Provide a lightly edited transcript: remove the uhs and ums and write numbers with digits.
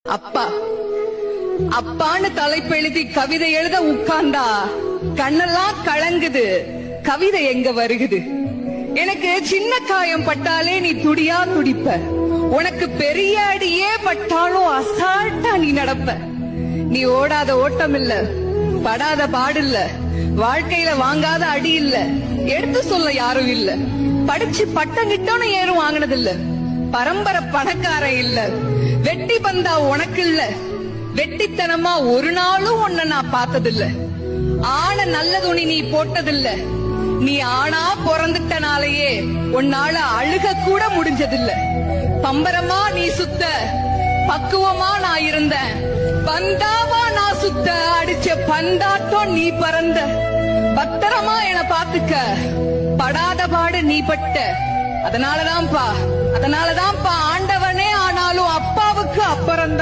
அப்பா அப்பான்னு தலைப்பெழுதி கவிதை எழுத உட்கார்ந்தா கண்ணெல்லாம் கலங்குது. கவிதை எங்க வருகுது? எனக்கு சின்ன காயம் பட்டாலே நீ துடியா துடிப்ப. உனக்கு பெரிய அடியே பட்டாலும் அசால்ட்டா நீ நடப்ப. நீ ஓடாத ஓட்டம் இல்ல, படாத பாடு இல்ல, வாழ்க்கையில வாங்காத அடி இல்ல, எடுத்து சொல்ல யாரும் இல்ல. படிச்சு பட்டம் கிட்டோன்னு ஏறும் வாங்கினது இல்ல. பரம்பரை பணக்காரன் இல்ல. வெட்டி பந்தா உனக்கு இல்ல. வெட்டித்தனமா ஒரு நாளும் உன்னை நான் பார்த்ததில்ல. ஆன நல்ல துணி நீ போட்டதில்ல. நீ ஆனா பிறந்துட்டனாலேயே உன்னால அழுக கூட முடிஞ்சதில்ல. பம்பரமா நீ சுத்த, பக்குவமா நான் இருந்தேன். பந்தாவா நான் சுத்த, அடிச்ச பந்தாட்டம் நீ பறந்த. பத்திரமா என பாத்துக்க, படாத பாடு நீ பட்ட. அதனாலதான்ப்பா ஆண்டவனே ஆனாலும் அப்பாவுக்கு அப்புறம்தான்.